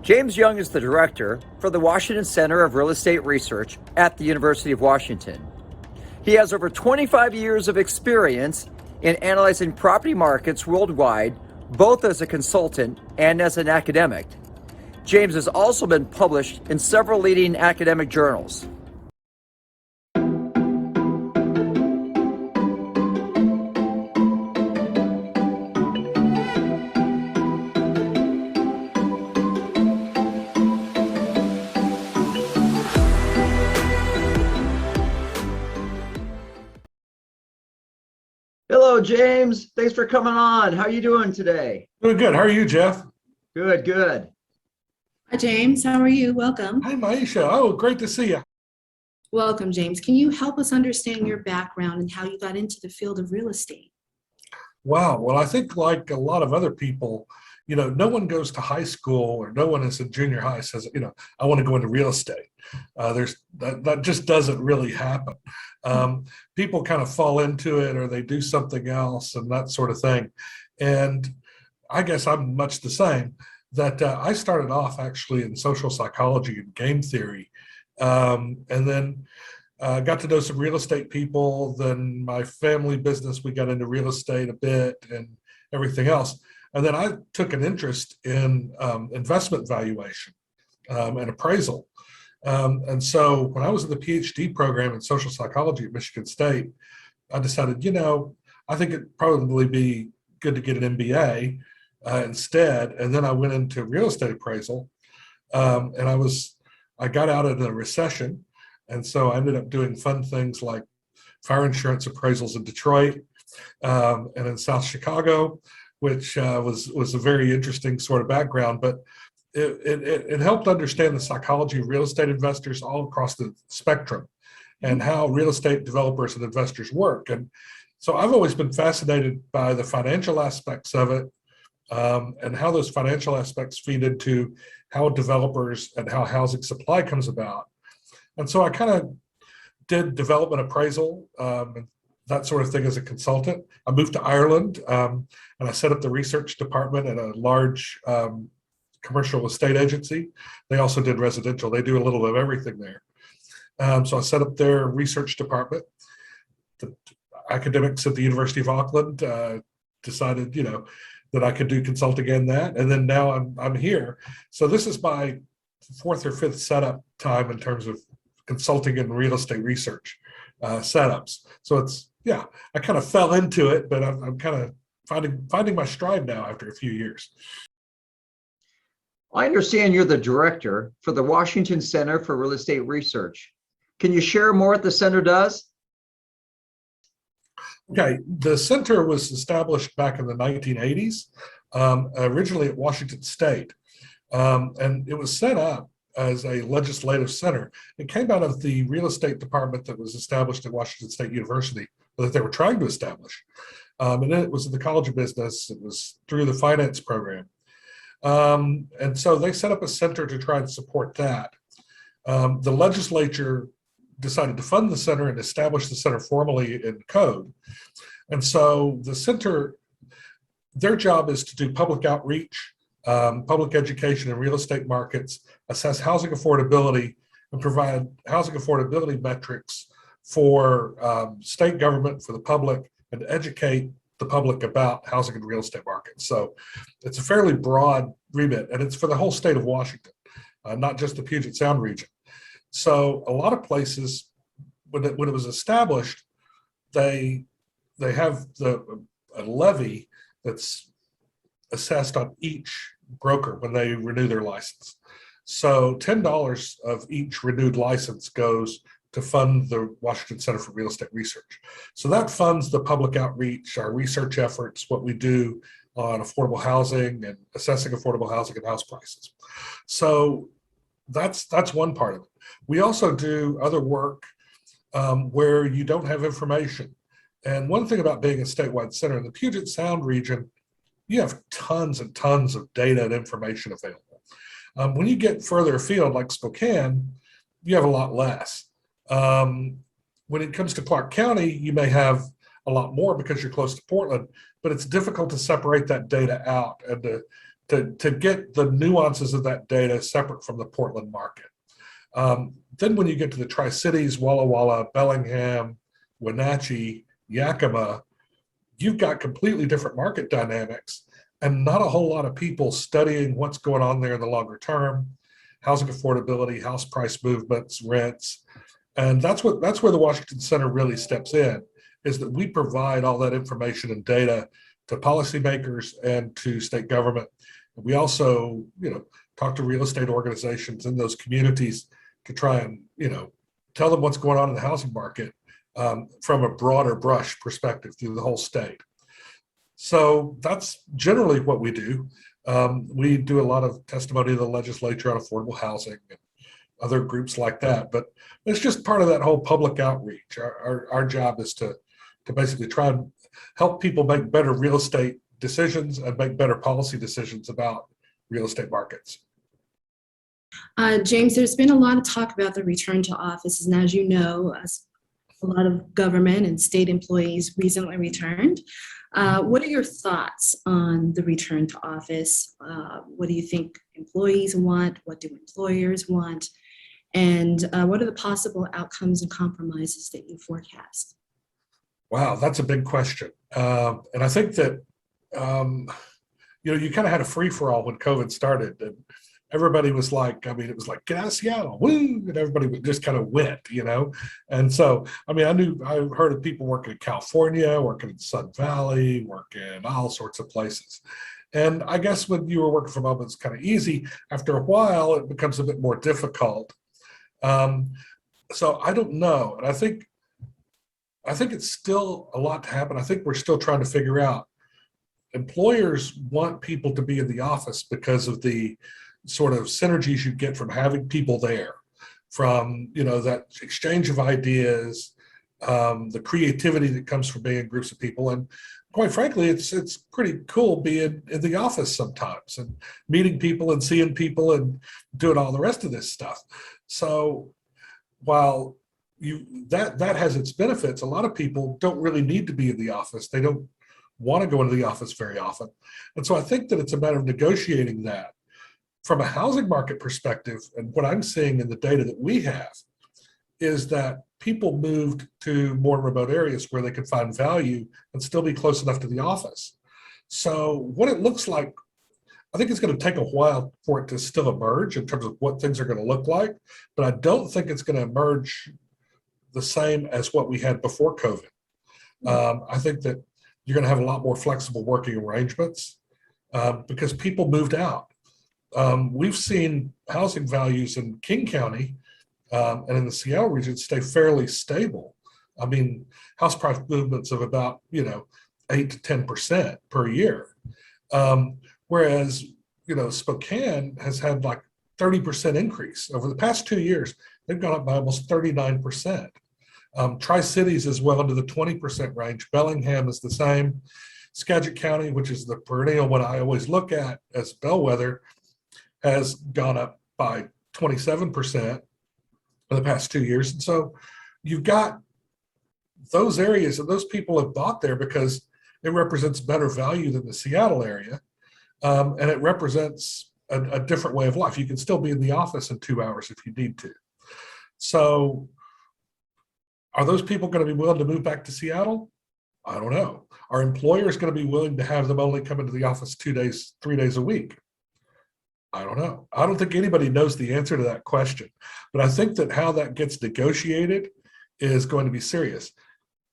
James Young is the director for the Washington Center of Real Estate Research at the University of Washington. He has over 25 years of experience in analyzing property markets worldwide, both as a consultant and as an academic. James has also been published in several leading academic journals. Hello, James. Thanks for coming on. How are you doing today? Doing good. How are you, Jeff? Good, good. Hi, James. How are you? Welcome. Hi, Maisha. Oh, great to see you. Welcome, James. Can you help us understand your background and how you got into the field of real estate? Wow. Well, I think like a lot of other people, no one goes to high school or no one is in junior high says, I want to go into real estate. That just doesn't really happen. People kind of fall into it or they do something else and that sort of thing. And I guess I'm much the same. That I started off actually in social psychology and game theory, and then got to know some real estate people. Then my family business, we got into real estate a bit and everything else. And then I took an interest in investment valuation and appraisal. And so when I was in the PhD program in social psychology at Michigan State, I decided, I think it'd probably be good to get an MBA instead. And then I went into real estate appraisal, and I got out in a recession. And so I ended up doing fun things like fire insurance appraisals in Detroit and in South Chicago, which was a very interesting sort of background, but it helped understand the psychology of real estate investors all across the spectrum and how real estate developers and investors work. And so I've always been fascinated by the financial aspects of it, and how those financial aspects feed into how developers and how housing supply comes about. And so I kind of did development appraisal and that sort of thing as a consultant. I moved to Ireland, and I set up the research department at a large commercial estate agency. They also did residential. They do a little of everything there. So I set up their research department. The academics at the University of Auckland decided, that I could do consulting in that. And then now I'm here. So this is my fourth or fifth setup time in terms of consulting and real estate research setups. So I kind of fell into it, but I'm kind of finding my stride now after a few years. I understand you're the director for the Washington Center for Real Estate Research. Can you share more what the center does? Okay, the center was established back in the 1980s, originally at Washington State, and it was set up as a legislative center. It came out of the real estate department that was established at Washington State University that they were trying to establish. And then it was in the College of Business. It was through the finance program. And so they set up a center to try and support that. The legislature decided to fund the center and establish the center formally in code. And so the center, their job is to do public outreach, public education in real estate markets, assess housing affordability, and provide housing affordability metrics for state government, for the public, and educate the public about housing and real estate markets. So it's a fairly broad remit, and it's for the whole state of Washington, not just the Puget Sound region. So a lot of places, when it was established, they have a levy that's assessed on each broker when they renew their license. So $10 of each renewed license goes to fund the Washington Center for Real Estate Research. So that funds the public outreach, our research efforts, what we do on affordable housing and assessing affordable housing and house prices. So that's one part of it. We also do other work where you don't have information. And one thing about being a statewide center in the Puget Sound region, you have tons and tons of data and information available. When you get further afield, like Spokane, you have a lot less. When it comes to Clark County, you may have a lot more because you're close to Portland, but it's difficult to separate that data out and to get the nuances of that data separate from the Portland market. Then when you get to the Tri-Cities, Walla Walla, Bellingham, Wenatchee, Yakima, you've got completely different market dynamics and not a whole lot of people studying what's going on there in the longer term, housing affordability, house price movements, rents. And that's where the Washington Center really steps in, is that we provide all that information and data to policymakers and to state government. We also, talk to real estate organizations in those communities to try and, tell them what's going on in the housing market from a broader brush perspective through the whole state. So that's generally what we do. We do a lot of testimony to the legislature on affordable housing and other groups like that, but it's just part of that whole public outreach. Our job is to basically try and help people make better real estate decisions and make better policy decisions about real estate markets. James, there's been a lot of talk about the return to office, and as you know, a lot of government and state employees recently returned. What are your thoughts on the return to office? What do you think employees want? What do employers want? And what are the possible outcomes and compromises that you forecast? Wow, that's a big question. And I think that, you kind of had a free-for-all when COVID started. And everybody was like, it was like, get out of Seattle, woo, and everybody just kind of went, And so, I heard of people working in California, working in Sun Valley, working all sorts of places. And I guess when you were working from home, it's kind of easy. After a while, it becomes a bit more difficult. So I don't know. And I think it's still a lot to happen. I think we're still trying to figure out. Employers want people to be in the office because of the sort of synergies you get from having people there, from that exchange of ideas, the creativity that comes from being in groups of people, and quite frankly, it's pretty cool being in the office sometimes and meeting people and seeing people and doing all the rest of this stuff. So while that has its benefits, a lot of people don't really need to be in the office. They don't want to go into the office very often, and so I think that it's a matter of negotiating that. From a housing market perspective, and what I'm seeing in the data that we have is that people moved to more remote areas where they could find value and still be close enough to the office. So what it looks like, I think it's going to take a while for it to still emerge in terms of what things are going to look like, but I don't think it's going to emerge the same as what we had before COVID. I think that you're going to have a lot more flexible working arrangements because people moved out. We've seen housing values in King County and in the Seattle region stay fairly stable. House price movements of about 8 to 10% per year, whereas Spokane has had like 30% increase over the past 2 years. They've gone up by almost 39%. Tri-Cities is well into the 20% range. Bellingham is the same. Skagit County, which is the perennial one I always look at as bellwether, has gone up by 27% in the past 2 years. And so you've got those areas, and those people have bought there because it represents better value than the Seattle area. And it represents a different way of life. You can still be in the office in 2 hours if you need to. So are those people going to be willing to move back to Seattle? I don't know. Are employers going to be willing to have them only come into the office 2 days, 3 days a week? I don't know. I don't think anybody knows the answer to that question, but I think that how that gets negotiated is going to be serious.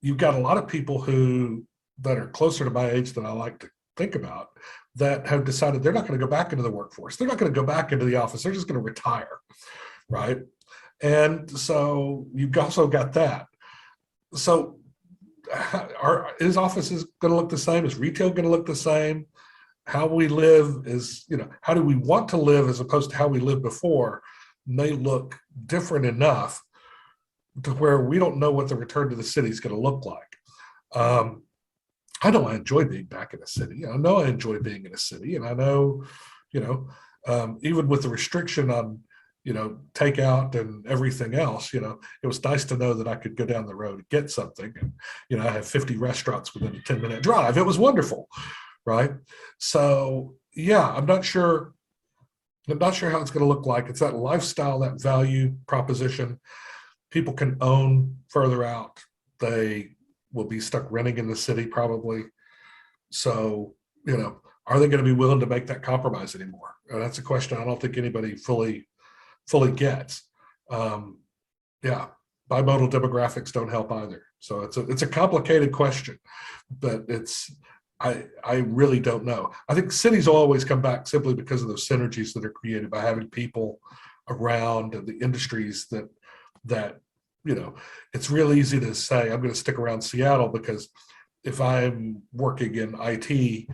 You've got a lot of people that are closer to my age than I like to think about that have decided they're not going to go back into the workforce. They're not going to go back into the office. They're just going to retire, right? And so you've also got that. So is offices going to look the same? Is retail going to look the same? How we live is, how do we want to live as opposed to how we lived before may look different enough to where we don't know what the return to the city is going to look like. I know I enjoy being back in a city. I know I enjoy being in a city. And I know, even with the restriction on, takeout and everything else, it was nice to know that I could go down the road and get something. And, I have 50 restaurants within a 10-minute drive. It was wonderful. Right. So, yeah, I'm not sure. I'm not sure how it's going to look like. It's that lifestyle, that value proposition. People can own further out. They will be stuck renting in the city probably. So, are they going to be willing to make that compromise anymore? And that's a question I don't think anybody fully gets. Yeah, bimodal demographics don't help either. So it's a complicated question, but I really don't know. I think cities will always come back simply because of those synergies that are created by having people around and the industries that it's real easy to say I'm going to stick around Seattle because if I'm working in IT,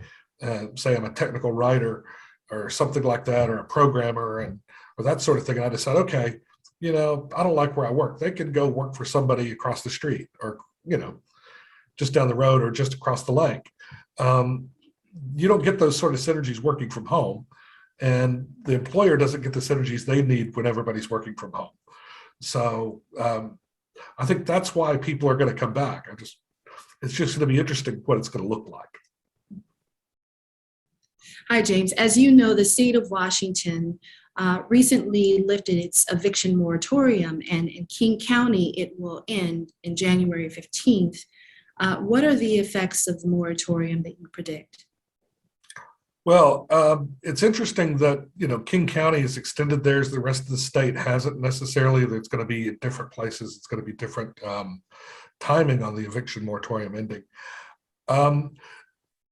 say I'm a technical writer or something like that, or a programmer or that sort of thing, and I decide, okay, I don't like where I work. They can go work for somebody across the street or, just down the road or just across the lake. You don't get those sort of synergies working from home, and the employer doesn't get the synergies they need when everybody's working from home. So I think that's why people are going to come back. It's just going to be interesting what it's going to look like. Hi, James. As you know, the state of Washington recently lifted its eviction moratorium, and in King County, it will end in January 15th. What are the effects of the moratorium that you predict? Well, it's interesting that, King County has extended theirs. The rest of the state hasn't necessarily. It's going to be in different places. It's going to be different timing on the eviction moratorium ending.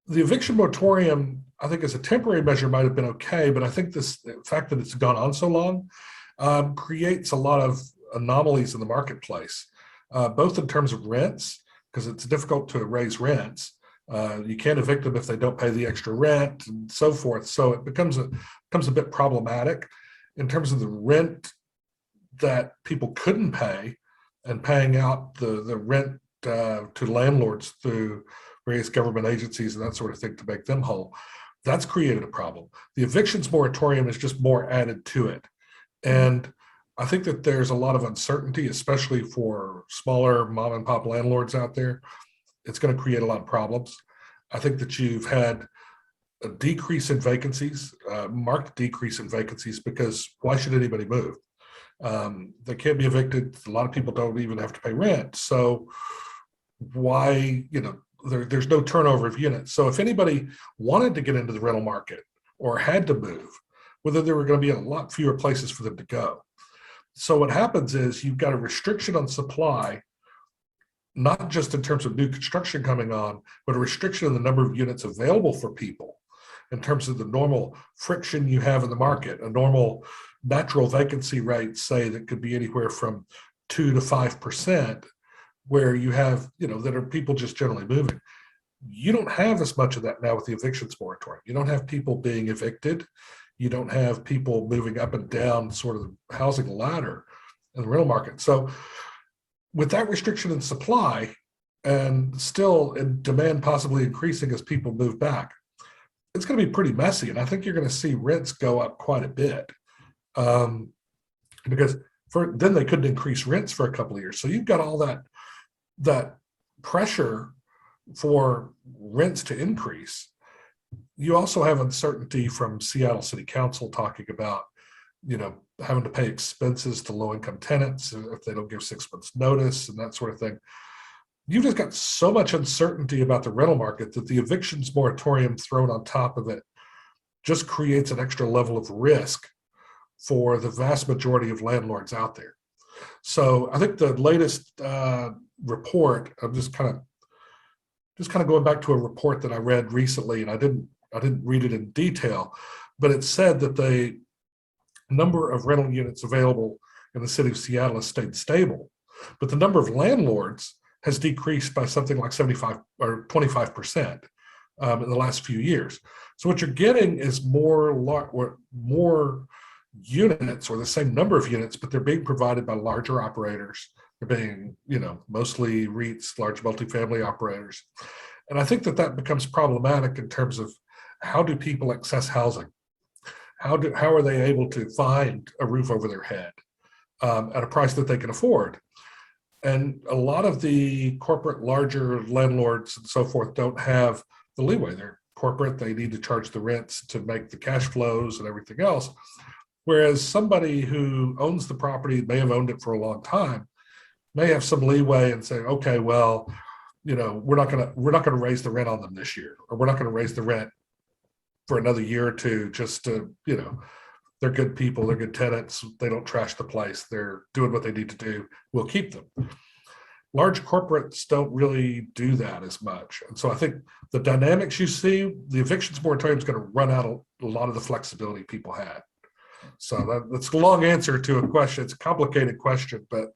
The eviction moratorium, I think as a temporary measure might have been okay, but I think the fact that it's gone on so long creates a lot of anomalies in the marketplace, both in terms of rents, because it's difficult to raise rents. You can't evict them if they don't pay the extra rent and so forth. So it becomes a bit problematic in terms of the rent that people couldn't pay and paying out the rent to landlords through various government agencies and that sort of thing to make them whole. That's created a problem. The evictions moratorium is just more added to it. And I think that there's a lot of uncertainty, especially for smaller mom and pop landlords out there. It's going to create a lot of problems. I think that you've had a decrease in vacancies, marked decrease in vacancies, because why should anybody move? They can't be evicted. A lot of people don't even have to pay rent. So why, there's no turnover of units. So if anybody wanted to get into the rental market or had to move, whether there were going to be a lot fewer places for them to go. So what happens is you've got a restriction on supply, not just in terms of new construction coming on, but a restriction in the number of units available for people in terms of the normal friction you have in the market. A normal natural vacancy rate, say, that could be anywhere from 2 to 5%, where you have, that are people just generally moving. You don't have as much of that now with the evictions moratorium. You don't have people being evicted. You don't have people moving up and down sort of the housing ladder in the rental market. So with that restriction in supply and still in demand possibly increasing as people move back, it's going to be pretty messy. And I think you're going to see rents go up quite a bit because then they couldn't increase rents for a couple of years. So you've got all that pressure for rents to increase. You also have uncertainty from Seattle City Council talking about, having to pay expenses to low-income tenants if they don't give 6 months notice and that sort of thing. You've just got so much uncertainty about the rental market that the evictions moratorium thrown on top of it just creates an extra level of risk for the vast majority of landlords out there. So I think the latest report, I'm just kind of going back to a report that I read recently, and I didn't read it in detail, but it said that the number of rental units available in the city of Seattle has stayed stable, but the number of landlords has decreased by something like 75 or 25% in the last few years. So what you're getting is more units, or the same number of units, but they're being provided by larger operators. They're being, mostly REITs, large multifamily operators. And I think that becomes problematic in terms of how do people access housing? How are they able to find a roof over their head at a price that they can afford? And a lot of the corporate larger landlords and so forth don't have the leeway. They're corporate. They need to charge the rents to make the cash flows and everything else. Whereas somebody who owns the property, may have owned it for a long time, may have some leeway and say, okay, well, we're not gonna raise the rent on them this year, or we're not gonna raise the rent for another year or two, just to, they're good people, they're good tenants, they don't trash the place, they're doing what they need to do, we'll keep them. Large corporates don't really do that as much. And so I think the dynamics you see, the evictions moratorium is going to run out a lot of the flexibility people had. So that's a long answer to a question. It's a complicated question, but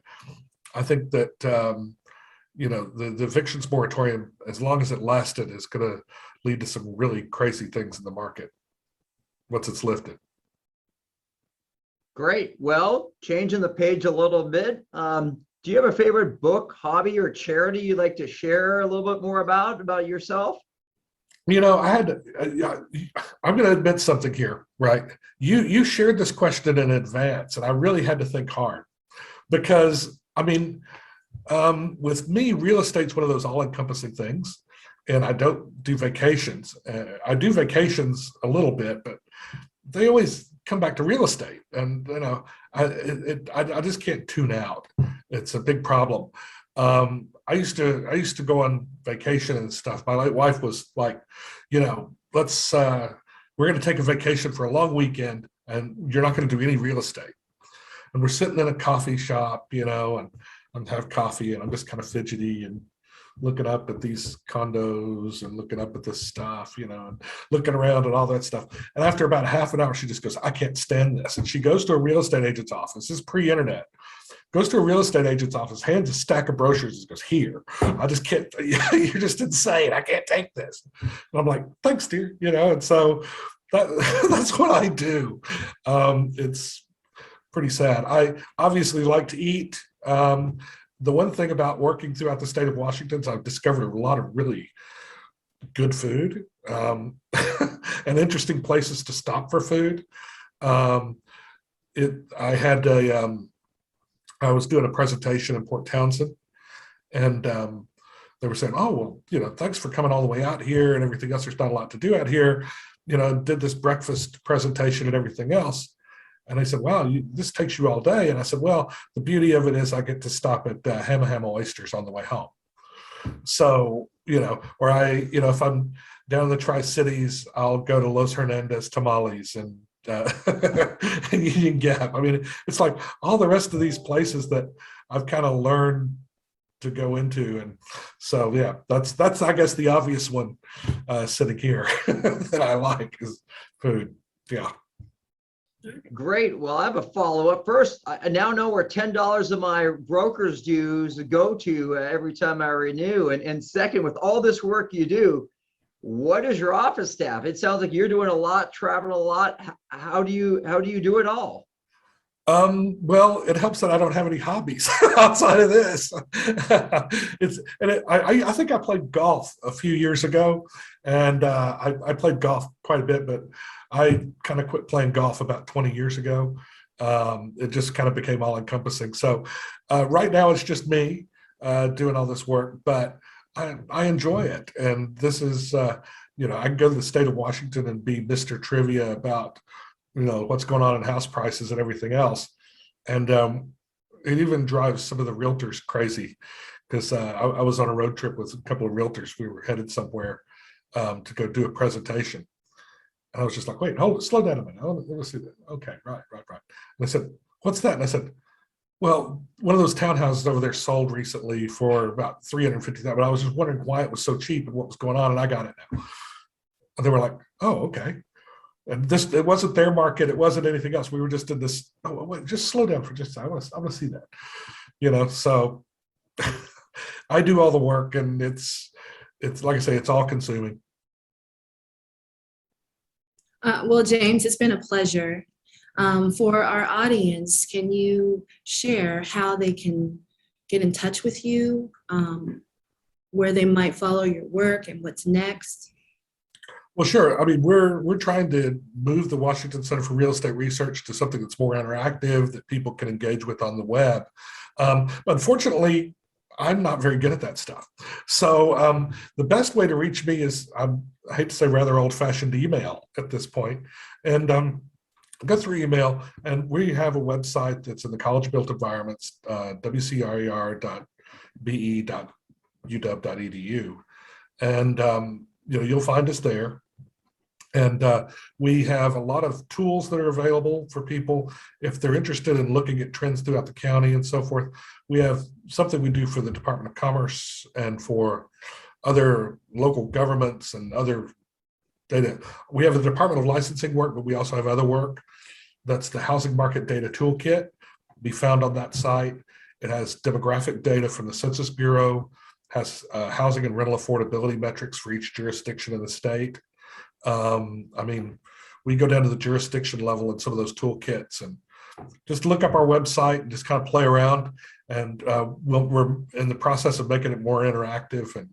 I think that, the evictions moratorium, as long as it lasted, is going to lead to some really crazy things in the market once it's lifted. Great. Well, changing the page a little bit. Do you have a favorite book, hobby, or charity you'd like to share a little bit more about yourself? I'm going to admit something here, right? You shared this question in advance, and I really had to think hard, because with me, real estate's one of those all-encompassing things, and I don't do vacations. I do vacations a little bit, but they always come back to real estate, and I just can't tune out. It's a big problem. I used to go on vacation and stuff. My late wife was like, let's we're going to take a vacation for a long weekend, and you're not going to do any real estate. And we're sitting in a coffee shop, and I'm have coffee, and I'm just kind of fidgety and looking up at these condos and looking up at this stuff, and looking around and all that stuff. And after about half an hour, she just goes, I can't stand this. And she goes to a real estate agent's office. This is pre-internet. Goes to a real estate agent's office, hands a stack of brochures, and goes, here, I just can't, you're just insane. I can't take this. And I'm like, thanks, dear. And so that's what I do. It's pretty sad. I obviously like to eat. The one thing about working throughout the state of Washington is I've discovered a lot of really good food, and interesting places to stop for food. I was doing a presentation in Port Townsend, and they were saying, oh, well, thanks for coming all the way out here and everything else. There's not a lot to do out here, did this breakfast presentation and everything else. And they said, wow, this takes you all day. And I said, well, the beauty of it is I get to stop at Hamma Oysters on the way home. So, or if I'm down in the Tri-Cities, I'll go to Los Hernandez Tamales and Union Gap. It's like all the rest of these places that I've kind of learned to go into. And so, yeah, that's I guess the obvious one sitting here that I like is food. Yeah. Great. Well, I have a follow-up. First, I now know where $10 of my broker's dues go to every time I renew. And second, with all this work you do, what is your office staff? It sounds like you're doing a lot, traveling a lot. How do you do it all? Well, it helps that I don't have any hobbies outside of this. I think I played golf a few years ago, and I played golf quite a bit, but I kind of quit playing golf about 20 years ago. It just kind of became all encompassing. So right now it's just me doing all this work, but I enjoy it. And this is, I can go to the state of Washington and be Mr. Trivia about what's going on in house prices and everything else. And it even drives some of the realtors crazy, because I was on a road trip with a couple of realtors. We were headed somewhere to go do a presentation. And I was just like, wait, slow down a minute. Let me see that. Okay, right. And I said, what's that? And I said, well, one of those townhouses over there sold recently for about $350,000. But I was just wondering why it was so cheap and what was going on. And I got it now. And they were like, oh, okay. And it wasn't their market. It wasn't anything else. We were just in this, oh, wait, just slow down for just a second. I want to see that, so I do all the work, and it's like I say, it's all consuming. Well, James, it's been a pleasure. For our audience, can you share how they can get in touch with you, where they might follow your work and what's next? Well, sure. We're trying to move the Washington Center for Real Estate Research to something that's more interactive, that people can engage with on the web. Unfortunately, I'm not very good at that stuff. So the best way to reach me is, I hate to say, rather old-fashioned email at this point. And go through email, and we have a website that's in the College Built Environments, wcrer.be.uw.edu. And you'll find us there. And we have a lot of tools that are available for people if they're interested in looking at trends throughout the county and so forth. We have something we do for the Department of Commerce and for other local governments and other data. We have the Department of Licensing work, but we also have other work. That's the Housing Market Data Toolkit, be found on that site. It has demographic data from the Census Bureau, has housing and rental affordability metrics for each jurisdiction in the state. I mean, we go down to the jurisdiction level in some of those toolkits, and just look up our website and just kind of play around. And we're in the process of making it more interactive. And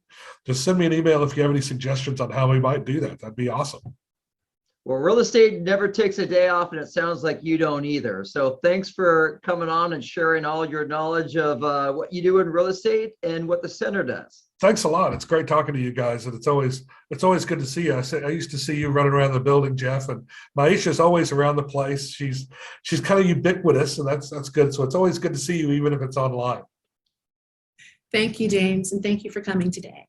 just send me an email if you have any suggestions on how we might do that. That'd be awesome. Well, real estate never takes a day off, and it sounds like you don't either. So thanks for coming on and sharing all your knowledge of what you do in real estate and what the center does. Thanks a lot. It's great talking to you guys, and it's always good to see you. I used to see you running around the building, Jeff, and Maisha's always around the place. She's kind of ubiquitous, and that's good. So it's always good to see you, even if it's online. Thank you, James, and thank you for coming today.